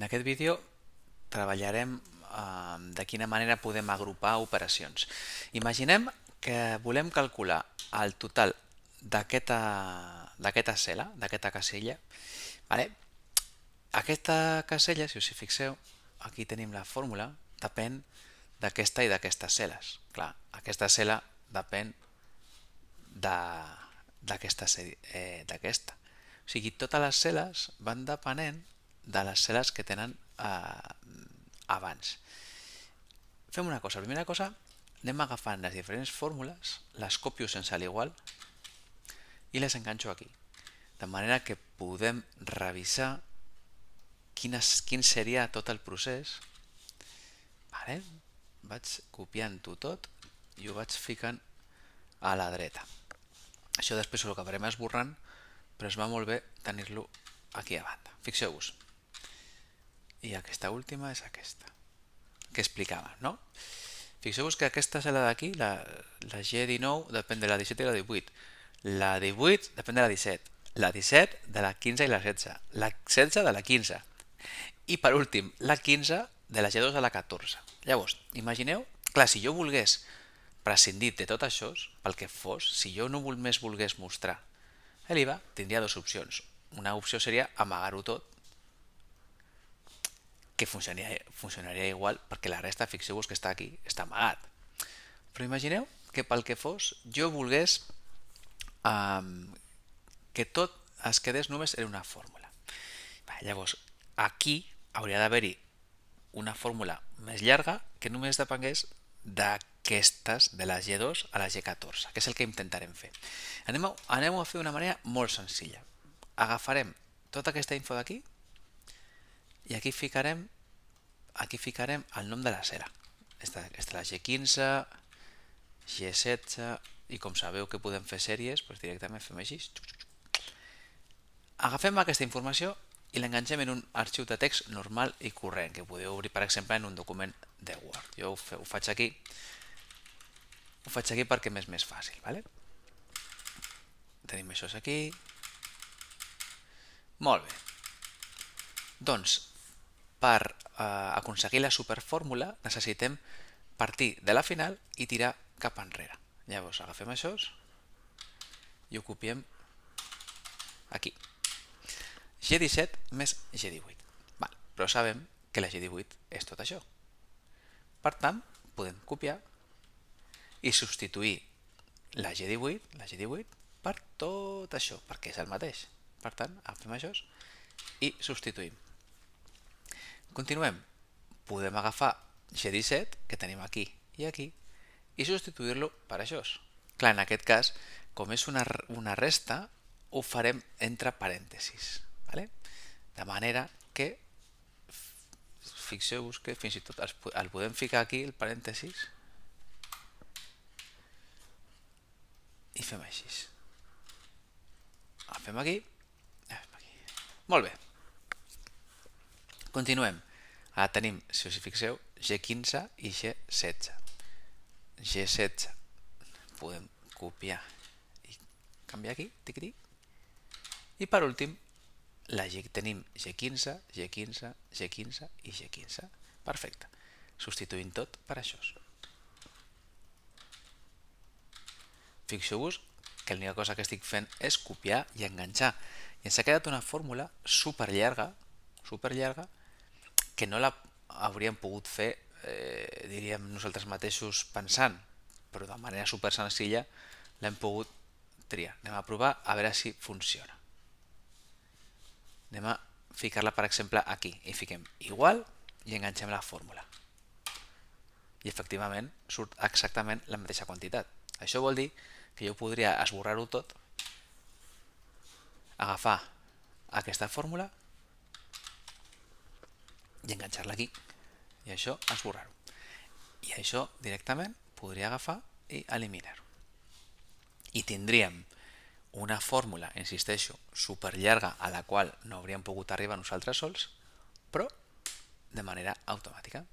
aquest vídeo treballarem de quina manera podem agrupar operacions. Imaginem que volem calcular el total d'aquesta cel·la, d'aquesta casella. Vale? Aquesta casella, si us hi fixeu, aquí tenim la fórmula, depèn d'aquesta i d'aquestes cel·les. Clar, aquesta cel·la depèn d'aquesta. O sigui, totes les cel·les van depenent de les cel·les que tenen abans. Fem una cosa. Primera cosa, anem agafant les diferents fórmules, les copio sense l'igual i les enganxo aquí. De manera que podem revisar quin seria tot el procés. Vale? Vaig copiant-ho tot i ho vaig ficant a la dreta. Això després ho acabarem esborrant, però es va molt bé tenir-lo aquí a banda. Fixeu-vos. I aquesta última és aquesta, que explicava, no? Fixeu-vos que aquesta cel·la d'aquí, la G19, depèn de la 17 i la 18. La 18 depèn de la 17. La 17 de la 15 i la 16. La 16 de la 15. I per últim, la 15 de la G2 a la 14. Llavors, imagineu, clar, si jo volgués prescindir de tot això, pel que fos, si jo no només volgués mostrar l'IVA, tindria dues opcions. Una opció seria amagar-ho tot, que funcionaria igual perquè la resta, fixeu-vos que està aquí, està amagat. Però imagineu que pel que fos jo volgués que tot es quedés només en una fórmula. Llavors, aquí hauria d'haver-hi una fórmula més llarga que només depengués d'aquestes, de la G2 a la G14, que és el que intentarem fer. Anem a fer d'una manera molt senzilla. Agafarem tota aquesta info d'aquí i aquí ficarem el nom de la cel·la. Aquesta és la G15, G16, i com sabeu que podem fer sèries, doncs directament fem així. Agafem aquesta informació i l'enganxem en un arxiu de text normal i corrent, que podeu obrir, per exemple, en un document de Word. Jo ho faig aquí. Ho faig aquí perquè m'és més fàcil. Vale? Tenim això aquí. Molt bé. Doncs, per aconseguir la superfórmula necessitem partir de la final i tirar cap enrere. Llavors agafem això i ho copiem aquí. G17 més G18. Però sabem que la G18 és tot això. Per tant, podem copiar i substituir la G18 per tot això, perquè és el mateix. Per tant, agafem això i substituïm. Continuem. Podem agafar G17, que tenim aquí i aquí, i substituir-lo per això. Clar, en aquest cas, com és una resta, ho farem entre parèntesis. Vale? De manera que, fixeu-vos que fins i tot el podem ficar aquí, el parèntesis, i fem així. El fem aquí. Molt bé. Continuem. Ara tenim, si us hi fixeu, G15 i G16. G16 podem copiar i canviar aquí, tic-tic. I per últim, tenim G15, G15, G15 i G15. Perfecte. Substituïm tot per això. Fixeu-vos que l'única cosa que estic fent és copiar i enganxar. I ens ha quedat una fórmula superllarga, que no la hauríem pogut fer, diríem nosaltres mateixos pensant, però de manera super senzilla l'hem pogut triar. Anem a provar a veure si funciona. Anem a ficar-la, per exemple, aquí. I fiquem igual i enganxem la fórmula. I efectivament surt exactament la mateixa quantitat. Això vol dir que jo podria esborrar-ho tot, agafar aquesta fórmula i enganxar-la aquí. I això esborrar-ho. I això directament podria agafar i eliminar-ho. I tindríem una fórmula, insisteixo, superllarga a la qual no hauríem pogut arribar nosaltres sols, però de manera automàtica.